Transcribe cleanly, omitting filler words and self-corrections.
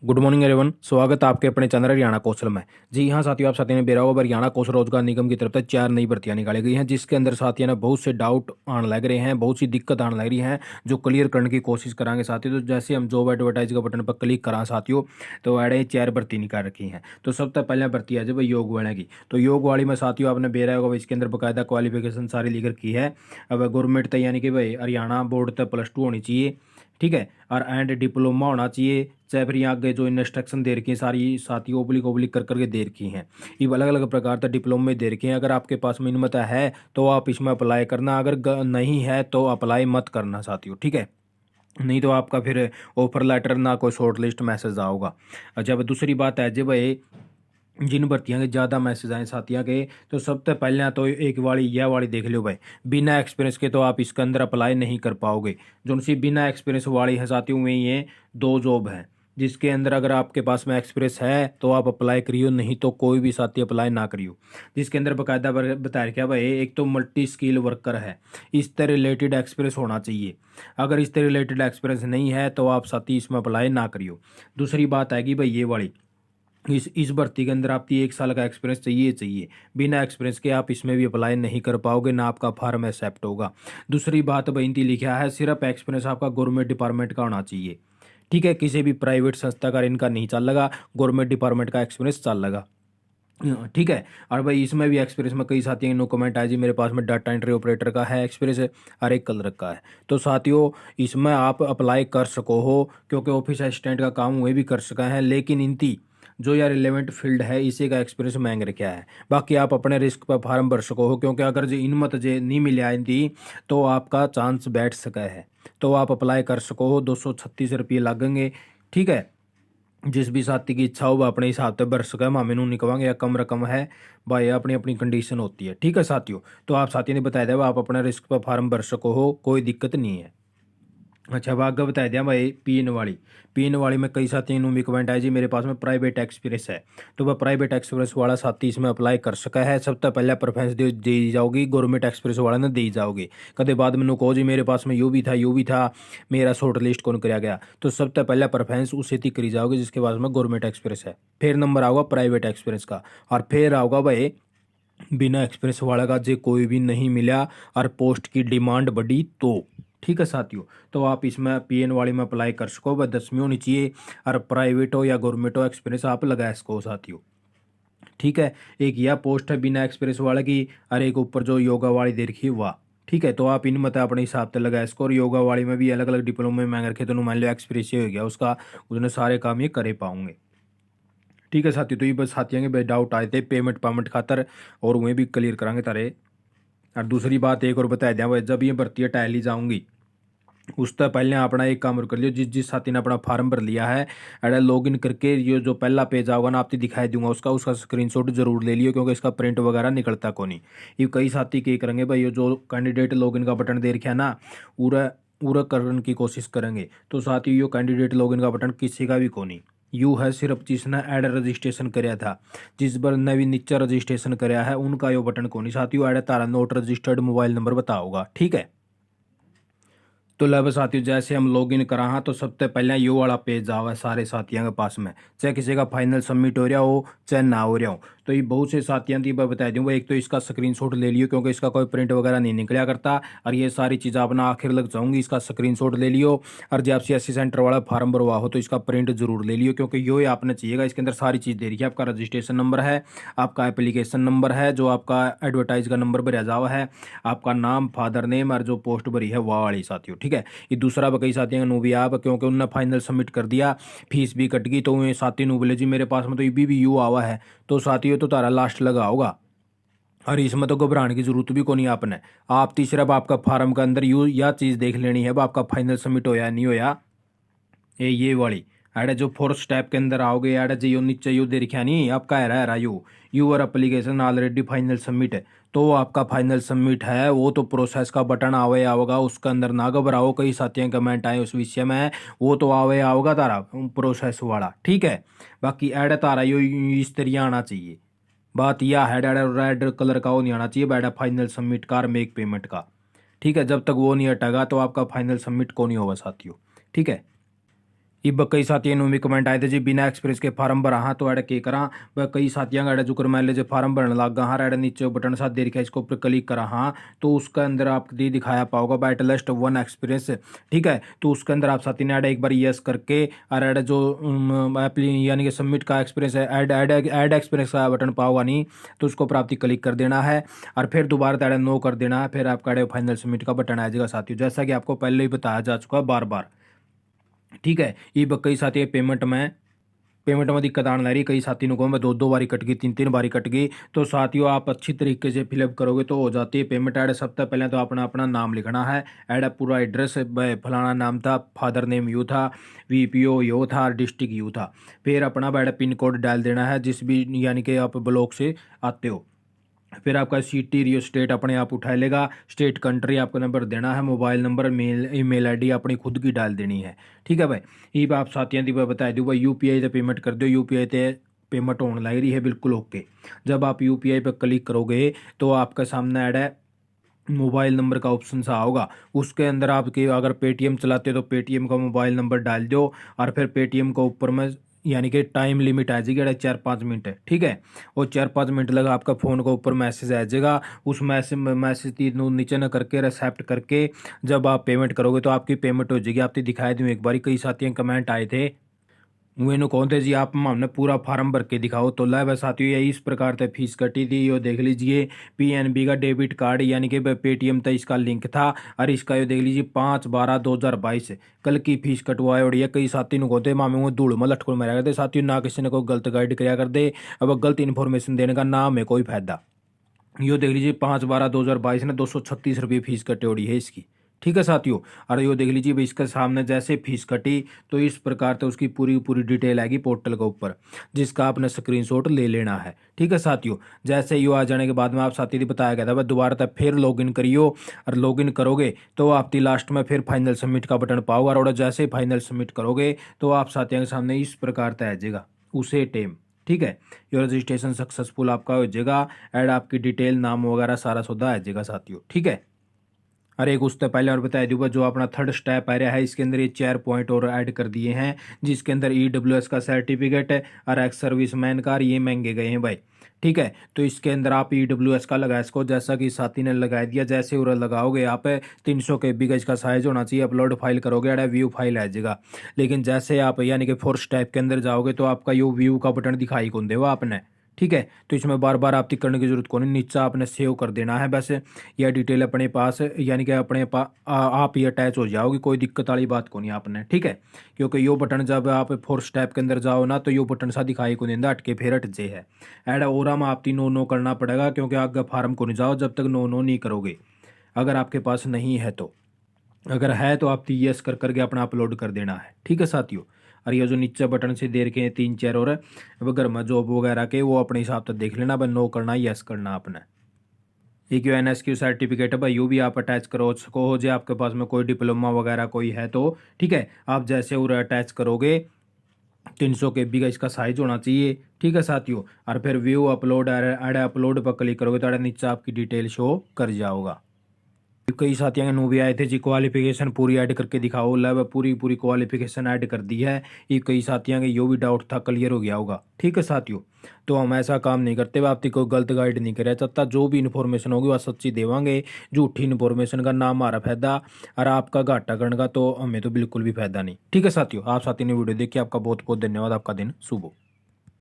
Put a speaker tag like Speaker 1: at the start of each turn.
Speaker 1: Good morning everyone. स्वागत है आपके अपने चैनल हरियाणा कौशल में। जी हाँ साथियों, आप साथियों ने बेरा होगा हरियाणा कौशल रोजगार निगम की तरफ से 4 नई भर्तियां निकाली गई हैं, जिसके अंदर साथियों ने बहुत से डाउट आने लग रहे हैं, बहुत सी दिक्कत आने लग रही हैं, जो क्लियर करने की कोशिश करांगे साथियों। तो जैसे हम जॉब एडवर्टाइज का बटन पर क्लिक करा साथियों, तो ऐड 4 भर्ती निकाल रखी हैं। तो सबसे पहले भर्ती है जब योग वाले की। तो योग वाली में साथियों आपने बेरा होगा, इसके अंदर बाकायदा क्वालिफिकेशन सारी लिख रखी है। अब गवर्नमेंट तक यानी कि भाई हरियाणा बोर्ड तक +2 होनी चाहिए, ठीक है, और एंड डिप्लोमा होना चाहिए। चाहे फिर यहाँ आगे जो इंस्ट्रक्शन दे रखी है सारी साथियों ओब्लिक ओब्लिक कर करके दे रखी हैं। ये अलग अलग प्रकार का डिप्लोमे दे रखे हैं। अगर आपके पास में हिम्मत है तो आप इसमें अप्लाई करना, अगर नहीं है तो अप्लाई मत करना साथियों, ठीक है। नहीं तो आपका फिर ऑफर लेटर ना कोई शॉर्ट लिस्ट मैसेज आओगा। जब दूसरी बात है जब ये जिन भर्तियां के ज़्यादा मैसेज आए साथियों के, तो सबसे पहले तो एक वाली यह वाली देख लो भाई, बिना एक्सपीरियंस के तो आप इसके अंदर अप्लाई नहीं कर पाओगे। जो सी बिना एक्सपीरियंस वाली है साथियों में ये 2 जॉब हैं, जिसके अंदर अगर आपके पास में एक्सपीरियंस है तो आप अप्लाई करियो, नहीं तो कोई भी साथी अप्लाई ना करियो। जिसके अंदर बाकायदा बताया क्या भाई, एक तो मल्टी स्किल वर्कर है, इससे रिलेटेड एक्सपीरियंस होना चाहिए। अगर इससे रिलेटेड एक्सपीरियंस नहीं है तो आप साथी इसमें अप्लाई ना करियो। दूसरी बात आएगी भाई ये वाली, इस भर्ती के अंदर आपकी 1 साल का एक्सपीरियंस चाहिए। बिना एक्सपीरियंस के आप इसमें भी अप्लाई नहीं कर पाओगे, ना आपका फॉर्म एक्सेप्ट होगा। दूसरी बात बहनती लिखा है, सिर्फ एक्सपीरियंस आपका गवर्नमेंट डिपार्टमेंट का होना चाहिए, ठीक है। किसी भी प्राइवेट संस्था का इनका नहीं चल लगा, गवर्नमेंट डिपार्टमेंट का एक्सपीरियंस चल लगा, ठीक है। और भाई इसमें भी एक्सपीरियंस में कई साथियों के नो कमेंट आए जी मेरे पास में डाटा एंट्री ऑपरेटर का है एक्सपीरियंस, हर एक कलर का है। तो साथियों इसमें आप अप्लाई कर सको हो, क्योंकि ऑफिस असिस्टेंट का काम वे भी कर सका है, लेकिन इनती जो यार रिलेवेंट फील्ड है इसी का एक्सपीरियंस मांग रखा है। बाकी आप अपने रिस्क पर फार्म भर सको हो, क्योंकि अगर जो इनमत जे नहीं मिले इनती तो आपका चांस बैठ सका है। तो आप अप्लाई कर सको हो, 236 रुपये लगेंगे, ठीक है। जिस भी साथी की इच्छा हो वह अपने हिसाब से भर सके, मामे नू नहीं कहेंगे या कम रकम है भाई, अपनी अपनी कंडीशन होती है, ठीक है साथियों। तो आप साथियों ने बताया था आप अपना रिस्क पर फार्म भर सको हो, कोई दिक्कत नहीं है। अच्छा अब आगे बता दिया भाई पीएन वाली में कई साथी भी कमेंट आए जी मेरे पास में प्राइवेट एक्सपीरियंस है। तो वह प्राइवेट एक्सपीरियंस वाला साथी इसमें अप्लाई कर सका है। सबसे पहले प्रेफरेंस दी जाओगी गवर्नमेंट एक्सपीरियंस वाला ने दी जाओगी। कदे बाद मैंने कहो जी मेरे पास में यू भी था मेरा शॉर्ट लिस्ट कौन कराया गया, तो सबसे पहले प्रेफरेंस उसे थी करी जाओगी जिसके पास में गवर्नमेंट एक्सपीरियंस है। फिर नंबर आओगा प्राइवेट एक्सपीरियंस का, और फिर आओगा भाई बिना एक्सपीरियंस वाला का जे कोई भी नहीं मिला और पोस्ट की डिमांड बढ़ी तो, ठीक है साथियों। तो आप इसमें पीएन वाली में अप्लाई कर सको, वह 10वीं होनी चाहिए, और प्राइवेट हो या गवर्नमेंट हो एक्सपीरियंस आप लगा सको साथियों, ठीक है। एक यह पोस्ट है बिना एक्सपीरियंस वाले की, और एक ऊपर जो योगा वाली दे रखी है वाह, ठीक है। तो आप इन मत अपने हिसाब से लगा इसको, और योगा वाली में भी अलग अलग डिप्लोमे मांग रखे, तो मान लो एक्सपीरियंस हो गया उसका, उसने सारे काम ये करे पाओगे, ठीक है साथियों। तो ये बस साथियों के बस डाउट आए थे पेमेंट पेमेंट खातर, और वहीं भी क्लियर करांगे तारे। और दूसरी बात एक और बता दें भाई, जब ये भर्ती टैली जाऊंगी उससे पहले अपना एक काम और कर लियो, जिस साथी ने अपना फार्म भर लिया है एडा लॉग इन करके ये जो पहला पेज आओगा ना आपको दिखाई दूंगा उसका स्क्रीनशॉट जरूर ले लियो, क्योंकि इसका प्रिंट वगैरह निकलता को नहीं। ये कई साथी क्या करेंगे भाई, ये जो कैंडिडेट लॉगिन का बटन दे रखा है ना पूरा पूरा करने की कोशिश करेंगे। तो साथियों यो कैंडिडेट लॉगिन का बटन किसी का भी को नहीं, यू है सिर्फ जिसने ऐड रजिस्ट्रेशन कराया था, जिस पर नवी नीचे रजिस्ट्रेशन कराया है उनका यो बटन को नहीं साथियों। ऐड तारा नोट रजिस्टर्ड मोबाइल नंबर बताओगा, ठीक है। तो लब साथियों जैसे हम लॉग इन करा हाँ, तो सबसे पहले यो वाला पेज आवा सारे साथियों के पास में, चाहे किसी का फाइनल सबमिट हो रहा हो चाहे ना हो रहा हो। तो ये बहुत से साथियों की मैं बता दूँ, एक तो इसका स्क्रीनशॉट ले लियो, क्योंकि इसका कोई प्रिंट वगैरह नहीं निकला करता, और ये सारी चीज़ें अपना आखिर लग जाऊंगी, इसका स्क्रीनशॉट ले लियो। और जब CSC सेंटर वाला फार्म भरवा हो तो इसका प्रिंट जरूर ले लियो, क्योंकि यो ही आपने चाहिएगा। इसके अंदर सारी चीज़ दे रही है, आपका रजिस्ट्रेशन नंबर है, आपका एप्लीकेशन नंबर है, जो आपका एडवर्टाइज का नंबर भरा जावा है, आपका नाम फादर नेम, और जो पोस्ट भरी है वह वाली साथियों, ठीक है। ये दूसरा कई साथियों का नू भी आप, क्योंकि उनने फाइनल सबमिट कर दिया फीस भी कट गई, तो ये साथी नू बोले जी मेरे पास में तो ये भी यू आवा है, तो साथियों तो तारा लास्ट लगा होगा, और इसमें तो घबराने की जरूरत भी को नहीं आपने। आप तीसरा आपका फार्म के अंदर यू या चीज़ देख लेनी है आपका फाइनल सबमिट होया नहीं होया। ये वाली एडे जो फोर्थ स्टेप के अंदर आओगे एडे जो नीचे यू दे रखा नहीं आपका है रहा you your application already final submit है, तो आपका फाइनल सबमिट है वो तो प्रोसेस का बटन आवे आओगा, उसके अंदर ना घबराओ। कई साथियों कमेंट आए उस विषय में, वो तो आवे आओगा तारा प्रोसेस वाला, ठीक है। बाकी एड तारा यो इस तरह आना चाहिए, बात यह है रेड कलर का वो नहीं आना चाहिए बैडा फाइनल सबमिट का मेक पेमेंट का, ठीक है। जब तक वो नहीं हटेगा तो आपका फाइनल सबमिट को नहीं होगा साथियों, ठीक है। इब कई साथियों ने भी कमेंट आए थे जी बिना एक्सपीरियंस के फार्म भरा हाँ तो ऐड के करा वह कई साथियों का जो मान लीजिए फार्म भरने लग गया हाँ ऐड नीचे बटन साथ दे रखा है इसको ऊपर क्लिक करा हाँ तो उसके अंदर आपको दिखाया पाओगा बाय एटलीस्ट 1 एक्सपीरियंस। ठीक है, तो उसके अंदर आप साथी ने ऐड एक बार यस करके और ऐड जो यानी कि सबमिट का एक्सपीरियंस है ऐड एक्सपीरियंस का बटन पाओगा नहीं तो उसको प्राप्ति क्लिक कर देना है और फिर दोबारा ऐड नो कर देना है, फिर आपका ऐड फाइनल सबमिट का बटन आ जाएगा साथियों, जैसा कि आपको पहले ही बताया जा चुका है बार बार। ठीक है, ये कई साथी पेमेंट में दिक्कत आने लग रही, कई साथी को मैं 2 बारी कट गई 3 बारी कट गई, तो साथियों आप अच्छी तरीके से फिलअप करोगे तो हो जाती है पेमेंट। ऐड सबसे पहले तो अपना नाम लिखना है, ऐड पूरा एड्रेस फलाना नाम था, फादर नेम यू था, वीपीओ यो था, डिस्ट्रिक्ट यू था, फिर अपना ऐड पिन कोड डाल देना है जिस भी यानी कि आप ब्लॉक से आते हो, फिर आपका सिटी रियो स्टेट अपने आप उठा लेगा, स्टेट कंट्री आपको नंबर देना है, mobile number mail email ID अपनी खुद की डाल देनी है। ठीक है भाई, ये आप साथियों की बता दूँ भाई यूपीआई से पेमेंट कर दो, यूपीआई से पेमेंट होने लग रही है बिल्कुल ओके। जब आप यूपीआई पर क्लिक करोगे तो आपके सामने ऐड है मोबाइल नंबर का ऑप्शन सा होगा, उसके अंदर आपके अगर पेटीएम चलाते हो तो पेटीएम का मोबाइल नंबर डाल दो और फिर पेटीएम को ऊपर में यानी कि टाइम लिमिट आ जाएगी 4-5 मिनट है। ठीक है, और 4-5 मिनट लगा आपका फ़ोन को ऊपर मैसेज आ जाएगा, उस मैसेज नीचे न करके एक्सेप्ट करके जब आप पेमेंट करोगे तो आपकी पेमेंट हो जाएगी। आपको दिखाई दूँ एक बार, कई साथियों कमेंट आए थे वेनु कौन थे जी आप हमने पूरा फार्म भर के दिखाओ तो ला बस साथियों यही इस प्रकार से फीस कटी थी, यो देख लीजिए पीएनबी का डेबिट कार्ड यानी कि पेटीएम था इसका लिंक था और इसका ये देख लीजिए 5/12/2022 कल की फीस कटवाए और ये कई साथी को होते मामे वो धूल में लटकों मारा करते साथियों, ना किसी ने कोई गलत गाइड कराया कर दे, अब गलत इन्फॉर्मेशन देने का नाम है कोई फायदा। यो देख लीजिए 5/12/2022 ने 236 रुपये फीस कटे ओड़ी है इसकी। ठीक है साथियों, और यो देख लीजिए भाई इसके सामने जैसे फीस कटी तो इस प्रकार से उसकी पूरी डिटेल आएगी पोर्टल के ऊपर, जिसका आपने स्क्रीनशॉट ले लेना है। ठीक है साथियों, जैसे यो आ जाने के बाद में आप साथी ने बताया गया था भाई दोबारा तक फिर लॉगिन करियो और लॉगिन करोगे तो आपकी लास्ट में फिर फाइनल सबमिट का बटन पाओगे और जैसे ही फाइनल सबमिट करोगे तो आप साथियों के सामने इस प्रकार से आ जाएगा उसे टेम। ठीक है, ये रजिस्ट्रेशन सक्सेसफुल आपका हो जाएगा, ऐड आपकी डिटेल नाम वगैरह सारा सौदा आ जाएगा साथियों। ठीक है, और एक उससे पहले और बता दूँगा जो अपना थर्ड स्टेप आ रहा है इसके अंदर ये 4 पॉइंट और ऐड कर दिए हैं, जिसके अंदर ईडब्ल्यूएस का सर्टिफिकेट है और एक्स सर्विसमैन का, ये महंगे गए हैं भाई। ठीक है, तो इसके अंदर आप ईडब्ल्यूएस का लगा इसको जैसा कि साथी ने लगा दिया, जैसे और लगाओगे आप 300 KB का इसका साइज होना चाहिए, अपलोड फाइल करोगे अरे व्यू फाइल आ जाएगा। लेकिन जैसे आप यानी कि फोर्थ स्टेप के अंदर जाओगे तो आपका यो व्यू का बटन दिखाई कौन देगा आपने। ठीक है, तो इसमें बार बार आपकी करने की जरूरत को नहीं, नीचे आपने सेव कर देना है बस, यह डिटेल अपने पास यानी कि अपने पास आप ये अटैच हो जाओगे, कोई दिक्कत वाली बात को नहीं आपने। ठीक है, क्योंकि यो बटन जब आप फोर्थ स्टेप के अंदर जाओ ना तो यो बटन सा दिखाई को देंगे अटके फिर हट जे है ऐड और में आप नो करना पड़ेगा, क्योंकि आगे फार्म को नहीं जाओ जब तक नो नहीं करोगे, अगर आपके पास नहीं है तो, अगर है तो आप यस कर करके अपना अपलोड कर देना है। ठीक है साथियों, और ये जो नीचे बटन से दे रखे हैं 3-4 और अगर मैं जॉब वगैरह के वो अपने हिसाब से देख लेना भाई, नो करना यस करना आपने। एक NSQ सर्टिफिकेट है भाई, यू भी आप अटैच करो सको हो, जो आपके पास में कोई डिप्लोमा वगैरह कोई है तो। ठीक है, आप जैसे और अटैच करोगे 300 KB का इसका साइज होना चाहिए। ठीक है साथियों, और फिर व्यू अपलोड ऐड अपलोड पर क्लिक करोगे तो नीचे आपकी डिटेल शो कर जाओगा। कई साथियों के नो भी आए थे जी क्वालिफिकेशन पूरी ऐड करके दिखाओ, लव पूरी क्वालिफिकेशन ऐड कर दी है, ये कई साथियों के यो भी डाउट था क्लियर हो गया होगा। ठीक है साथियों, तो हम ऐसा काम नहीं करते हुए आपकी कोई गलत गाइड नहीं कराया चाहता, जो भी इन्फॉर्मेशन होगी वह सच्ची देवांगे, झूठी इन्फॉर्मेशन का नाम हमारा फायदा और आपका घाटा करने का तो हमें तो बिल्कुल भी फायदा नहीं। ठीक है साथियों, आप साथी ने वीडियो देखी, आपका बहुत बहुत धन्यवाद, आपका दिन शुभ हो।